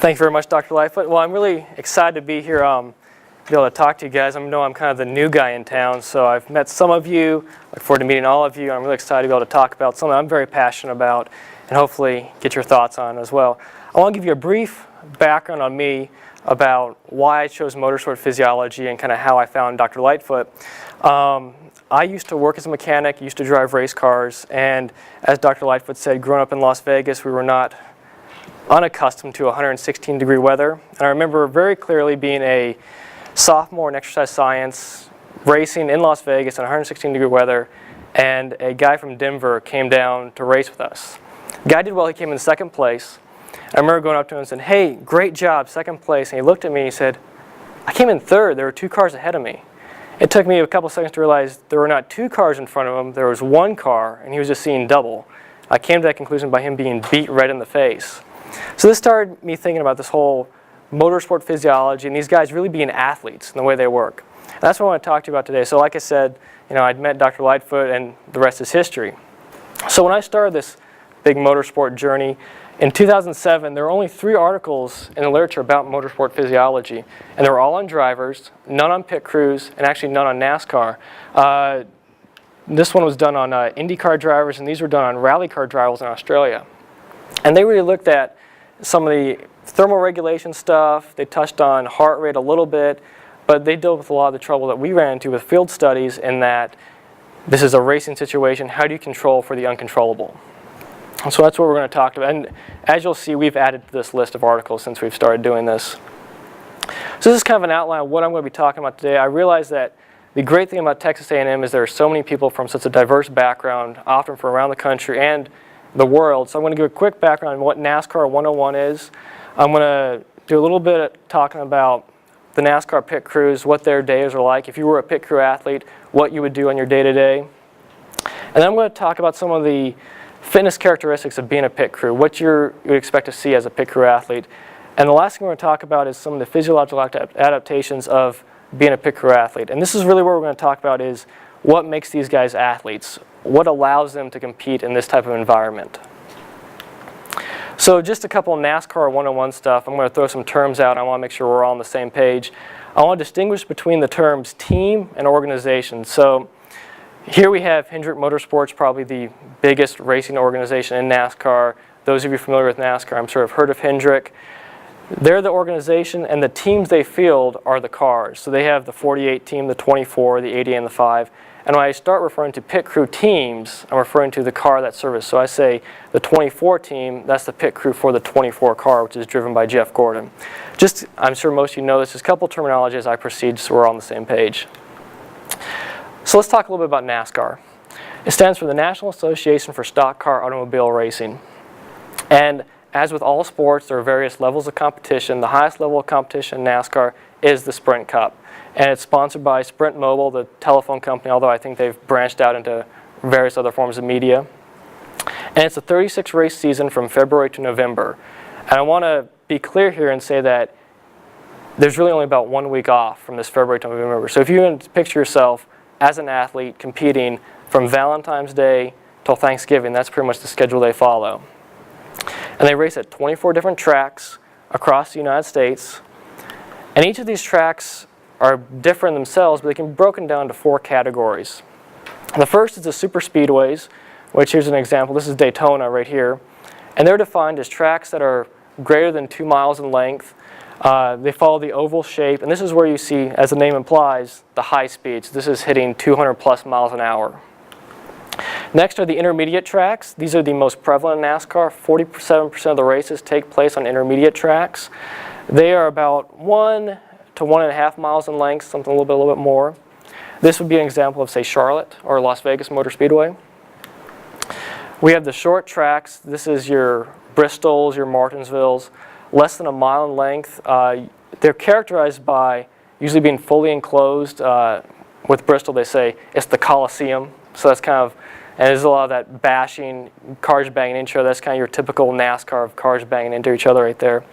Thank you very much, Dr. Lightfoot. Well, I'm really excited to be here, be able to talk to you guys. I know I'm kind of the new guy in town, so I've met some of you. Look forward to meeting all of you. I'm really excited to be able to talk about something I'm very passionate about and hopefully get your thoughts on as well. I want to give you a brief background on me about why I chose motorsport physiology and kind of how I found Dr. Lightfoot. I used to work as a mechanic, used to drive race cars, and as Dr. Lightfoot said, growing up in Las Vegas, we were not unaccustomed to 116-degree weather. And I remember very clearly being a sophomore in exercise science, racing in Las Vegas in 116-degree weather, and a guy from Denver came down to race with us. The guy did well. He came in second place. I remember going up to him and saying, "Hey, great job, second place." And he looked at me and he said, "I came in third. There were 2 cars ahead of me." It took me a couple seconds to realize there were not 2 cars in front of him. There was 1 car, and he was just seeing double. I came to that conclusion by him being beat right in the face. So this started me thinking about this whole motorsport physiology and these guys really being athletes in the way they work. And that's what I want to talk to you about today. So like I said, I'd met Dr. Lightfoot and the rest is history. So when I started this big motorsport journey, in 2007, there were only 3 articles in the literature about motorsport physiology. And they were all on drivers, none on pit crews, and actually none on NASCAR. This one was done on IndyCar drivers, and these were done on rally car drivers in Australia. And they really looked at some of the thermal regulation stuff. They touched on heart rate a little bit, but they dealt with a lot of the trouble that we ran into with field studies in that this is a racing situation. How do you control for the uncontrollable? And so that's what we're going to talk about. And as you'll see, we've added to this list of articles since we've started doing this. So this is kind of an outline of what I'm going to be talking about today. I realize that the great thing about Texas A&M is there are so many people from such a diverse background, often from around the country and the world. So I'm going to give a quick background on what NASCAR 101 is. I'm going to do a little bit of talking about the NASCAR pit crews, what their days are like. If you were a pit crew athlete, what you would do on your day-to-day. And then I'm going to talk about some of the fitness characteristics of being a pit crew, what you would expect to see as a pit crew athlete. And the last thing we're going to talk about is some of the physiological adaptations of being a pit crew athlete. And this is really what we're going to talk about is what makes these guys athletes, what allows them to compete in this type of environment. So just a couple of NASCAR 101 stuff. I'm going to throw some terms out. I want to make sure we're all on the same page. I want to distinguish between the terms team and organization. So here we have Hendrick Motorsports, probably the biggest racing organization in NASCAR. Those of you familiar with NASCAR, I'm sure have heard of Hendrick. They're the organization, and the teams they field are the cars. So they have the 48 team, the 24, the 80, and the 5. And when I start referring to pit crew teams, I'm referring to the car that service. So I say the 24 team, that's the pit crew for the 24 car, which is driven by Jeff Gordon. Just, I'm sure most of you know this, just a couple terminology as I proceed so we're on the same page. So let's talk a little bit about NASCAR. It stands for the National Association for Stock Car Automobile Racing. And as with all sports, there are various levels of competition. The highest level of competition in NASCAR is the Sprint Cup. And it's sponsored by Sprint Mobile, the telephone company, although I think they've branched out into various other forms of media. And it's a 36-race season from February to November. And I want to be clear here and say that there's really only about 1 week off from this February to November. So if you can picture yourself as an athlete competing from Valentine's Day till Thanksgiving, that's pretty much the schedule they follow. And they race at 24 different tracks across the United States. And each of these tracks are different themselves, but they can be broken down to 4 categories. The first is the super speedways, which here's an example. This is Daytona right here. And they're defined as tracks that are greater than 2 miles in length. They follow the oval shape, and this is where you see, as the name implies, the high speeds. This is hitting 200 plus miles an hour. Next are the intermediate tracks. These are the most prevalent in NASCAR. 47% of the races take place on intermediate tracks. They are about 1 to 1.5 miles in length, something a little bit more. This would be an example of, say, Charlotte or Las Vegas Motor Speedway. We have the short tracks. This is your Bristols, your Martinsvilles, less than 1 mile in length. They're characterized by usually being fully enclosed. With Bristol, they say it's the Coliseum. So that's kind of, and there's a lot of that bashing, cars banging into each other. That's kind of your typical NASCAR of cars banging into each other right there.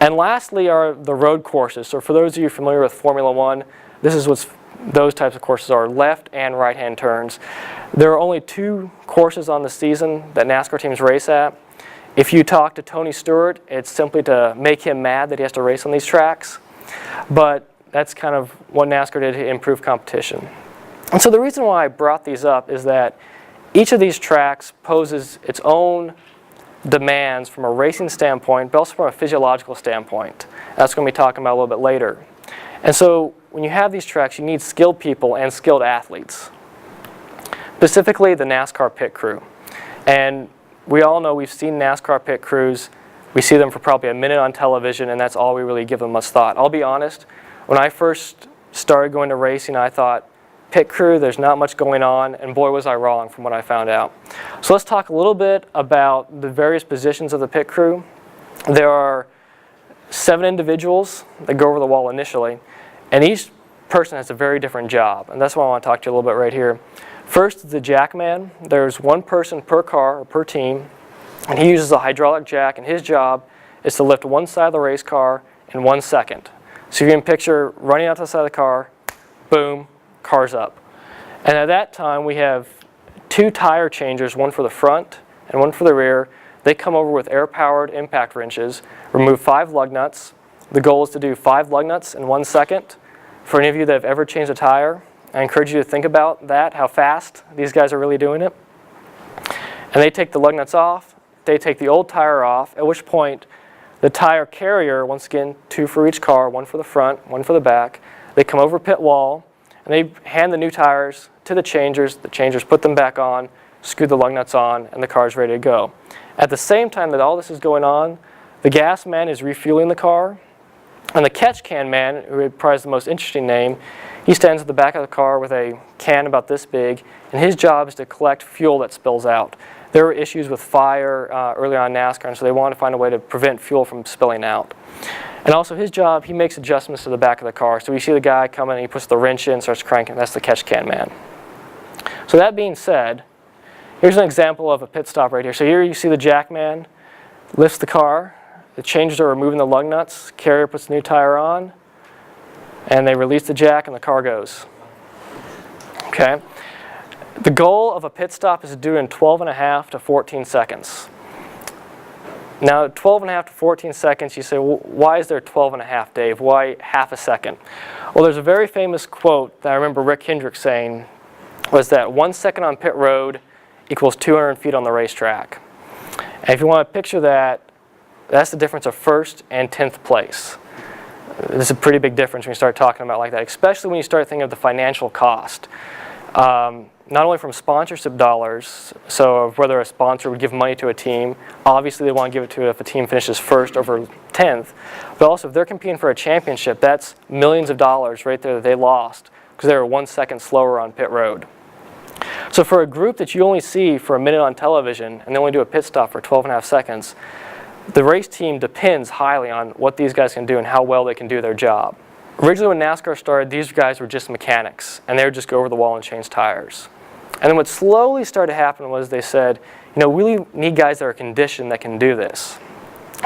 And lastly are the road courses. So for those of you familiar with Formula One, this is what those types of courses are, left and right-hand turns. There are only 2 courses on the season that NASCAR teams race at. If you talk to Tony Stewart, it's simply to make him mad that he has to race on these tracks. But that's kind of what NASCAR did to improve competition. And so the reason why I brought these up is that each of these tracks poses its own demands from a racing standpoint, but also from a physiological standpoint. That's going to be talking about a little bit later. And so when you have these tracks, you need skilled people and skilled athletes. Specifically, the NASCAR pit crew. And we all know we've seen NASCAR pit crews. We see them for probably a minute on television, and that's all we really give them much thought. I'll be honest, when I first started going to racing, I thought, pit crew, there's not much going on, and boy was I wrong from what I found out. So let's talk a little bit about the various positions of the pit crew. There are 7 individuals that go over the wall initially, and each person has a very different job, and that's why I want to talk to you a little bit right here. First is the jackman. There's one person per car or per team, and he uses a hydraulic jack, and his job is to lift one side of the race car in 1 second. So you can picture running out to the side of the car, boom, car's up. And at that time we have 2 tire changers, one for the front and one for the rear. They come over with air-powered impact wrenches, remove 5 lug nuts. The goal is to do 5 lug nuts in 1 second. For any of you that have ever changed a tire, I encourage you to think about that, how fast these guys are really doing it. And they take the lug nuts off, they take the old tire off, at which point the tire carrier, once again 2 for each car, 1 for the front, 1 for the back, they come over pit wall, and they hand the new tires to the changers put them back on, screw the lug nuts on, and the car is ready to go. At the same time that all this is going on, the gas man is refueling the car, and the catch can man, who probably is the most interesting name, he stands at the back of the car with a can about this big, and his job is to collect fuel that spills out. There were issues with fire early on in NASCAR, and so they wanted to find a way to prevent fuel from spilling out. And also his job, he makes adjustments to the back of the car. So we see the guy come in and he puts the wrench in, starts cranking. That's the catch can man. So that being said, here's an example of a pit stop right here. So here you see the jack man lifts the car. The changers are removing the lug nuts. Carrier puts the new tire on. And they release the jack and the car goes. Okay. The goal of a pit stop is to do it in 12.5 to 14 seconds. Now, 12.5 to 14 seconds, you say, well, why is there 12.5, Dave? Why half a second? Well, there's a very famous quote that I remember Rick Hendrick saying, was that 1 second on pit road equals 200 feet on the racetrack. And if you want to picture that, that's the difference of first and 10th place. This is a pretty big difference when you start talking about like that, especially when you start thinking of the financial cost. Not only from sponsorship dollars, so whether a sponsor would give money to a team, obviously they want to give it to it if a team finishes first over 10th, but also if they're competing for a championship, that's millions of dollars right there that they lost because they were 1 second slower on pit road. So for a group that you only see for a minute on television and they only do a pit stop for 12.5 seconds, the race team depends highly on what these guys can do and how well they can do their job. Originally when NASCAR started, these guys were just mechanics and they would just go over the wall and change tires. And then what slowly started to happen was they said, you know, we really need guys that are conditioned that can do this.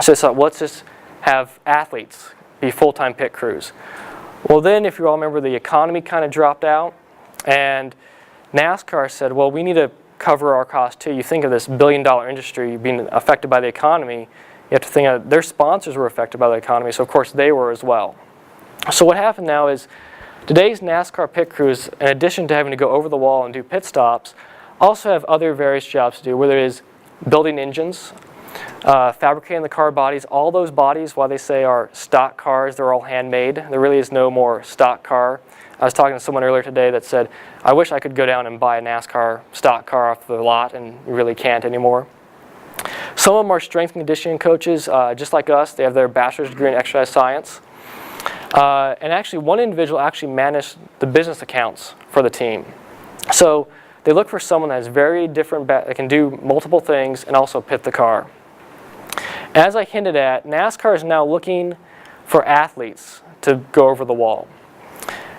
So they thought, well, let's just have athletes be full-time pit crews. Well then, if you all remember, the economy kind of dropped out, and NASCAR said, well, we need to cover our costs too. You think of this billion-dollar industry being affected by the economy, you have to think of their sponsors were affected by the economy, so of course they were as well. So what happened now is today's NASCAR pit crews, in addition to having to go over the wall and do pit stops, also have other various jobs to do, whether it is building engines, fabricating the car bodies. All those bodies, while they say are stock cars, they're all handmade. There really is no more stock car. I was talking to someone earlier today that said, I wish I could go down and buy a NASCAR stock car off the lot, and you really can't anymore. Some of them are strength and conditioning coaches, just like us. They have their bachelor's degree in exercise science. And actually, one individual actually managed the business accounts for the team. So they look for someone that has very different, that can do multiple things and also pit the car. As I hinted at, NASCAR is now looking for athletes to go over the wall.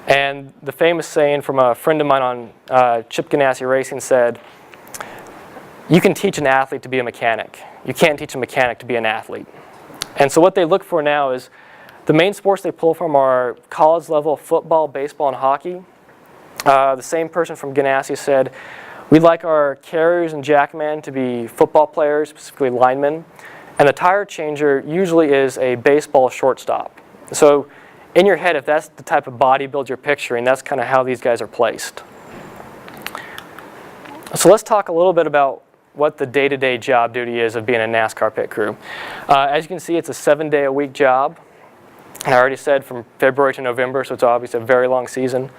And the famous saying from a friend of mine on Chip Ganassi Racing said, you can teach an athlete to be a mechanic. You can't teach a mechanic to be an athlete. And so what they look for now is the main sports they pull from are college level football, baseball, and hockey. The same person from Ganassi said, We'd like our carriers and jackmen to be football players, specifically linemen. And the tire changer usually is a baseball shortstop. So in your head, if that's the type of bodybuild you're picturing, that's kind of how these guys are placed. So let's talk a little bit about what the day-to-day job duty is of being a NASCAR pit crew. As you can see, it's a 7-day-a-week job. I already said from February to November, so it's obviously a very long season.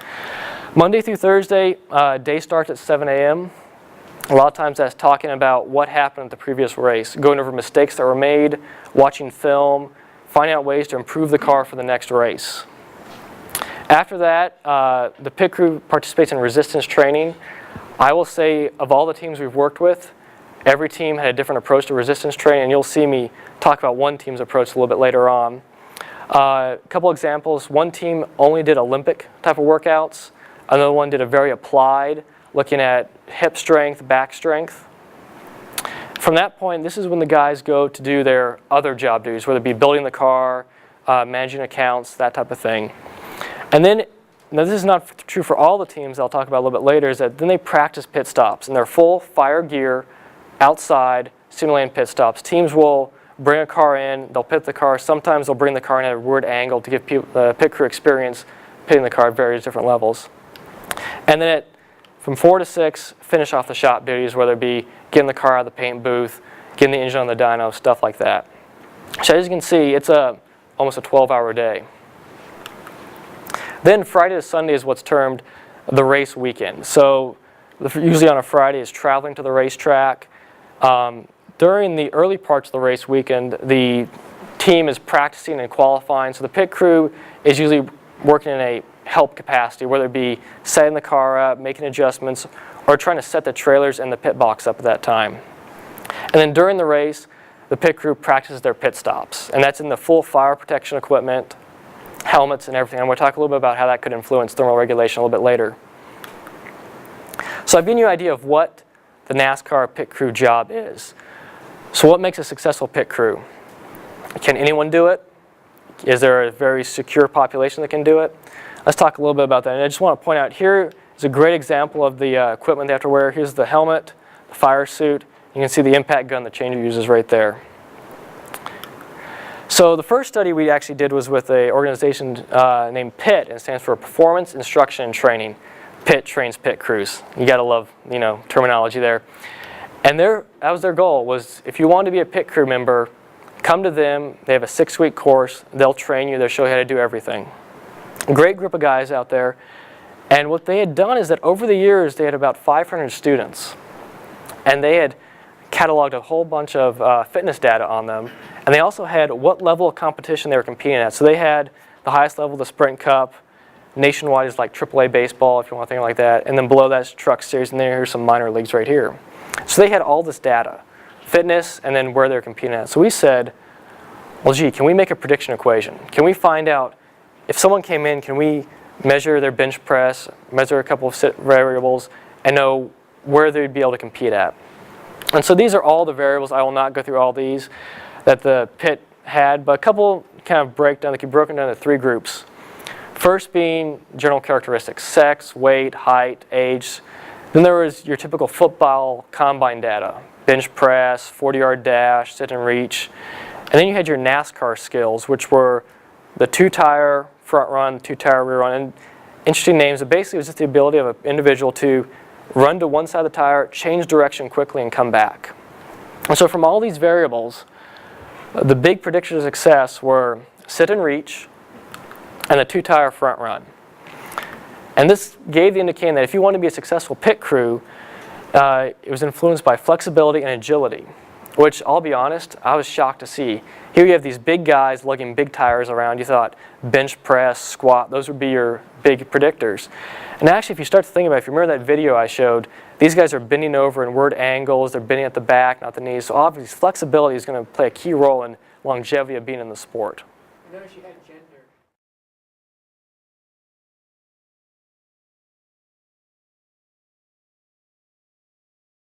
Monday through Thursday, day starts at 7 a.m. A lot of times that's talking about what happened at the previous race, going over mistakes that were made, watching film, finding out ways to improve the car for the next race. After that, the pit crew participates in resistance training. I will say, of all the teams we've worked with, every team had a different approach to resistance training, and you'll see me talk about one team's approach a little bit later on. A couple examples. One team only did Olympic type of workouts. Another one did a very applied, looking at hip strength, back strength. From that point, this is when the guys go to do their other job duties, whether it be building the car, managing accounts, that type of thing. And then, now this is not true for all the teams I'll talk about a little bit later, is that then they practice pit stops in their full fire gear, outside, simulating pit stops. Teams will bring a car in, they'll pit the car. Sometimes they'll bring the car in at a weird angle to give people, pit crew experience pitting the car at various different levels. And then from 4 to 6, finish off the shop duties, whether it be getting the car out of the paint booth, getting the engine on the dyno, stuff like that. So as you can see, it's almost a 12-hour day. Then Friday to Sunday is what's termed the race weekend. So usually on a Friday is traveling to the racetrack. During the early parts of the race weekend, the team is practicing and qualifying. So the pit crew is usually working in a help capacity, whether it be setting the car up, making adjustments, or trying to set the trailers and the pit box up at that time. And then during the race, the pit crew practices their pit stops. And that's in the full fire protection equipment, helmets and everything. I'm going to talk a little bit about how that could influence thermal regulation a little bit later. So I've given you an idea of what the NASCAR pit crew job is. So what makes a successful pit crew? Can anyone do it? Is there a very secure population that can do it? Let's talk a little bit about that. And I just want to point out, here is a great example of the equipment they have to wear. Here's the helmet, the fire suit. You can see the impact gun the changer uses right there. So the first study we actually did was with an organization named PIT, and it stands for Performance Instruction and Training. PIT trains pit crews. You got to love, terminology there. And that was their goal, was if you want to be a pit crew member, come to them. They have a 6-week course. They'll train you. They'll show you how to do everything. A great group of guys out there. And what they had done is that over the years, they had about 500 students. And they had cataloged a whole bunch of fitness data on them. And they also had what level of competition they were competing at. So they had the highest level, the Sprint Cup. Nationwide is like AAA baseball, if you want to think like that. And then below that is Truck Series, and then here's some minor leagues right here. So they had all this data, fitness, and then where they're competing at. So we said, well, gee, can we make a prediction equation? Can we find out if someone came in, can we measure their bench press, measure a couple of variables, and know where they'd be able to compete at? And so these are all the variables. I will not go through all these that the pit had, but a couple kind of breakdown. They can be broken down into 3 groups. First being general characteristics: sex, weight, height, age. Then there was your typical football combine data: bench press, 40-yard dash, sit and reach. And then you had your NASCAR skills, which were the 2-tire front run, 2-tire rear run. And interesting names, but basically it was just the ability of an individual to run to one side of the tire, change direction quickly, and come back. And so from all these variables, the big predictors of success were sit and reach and the 2-tire front run. And this gave the indication that if you want to be a successful pit crew, it was influenced by flexibility and agility, which, I'll be honest, I was shocked to see. Here you have these big guys lugging big tires around. You thought bench press, squat, those would be your big predictors. And actually, if you start to think about it, if you remember that video I showed, these guys are bending over in weird angles. They're bending at the back, not the knees. So obviously, flexibility is going to play a key role in longevity of being in the sport. Notice you had gender.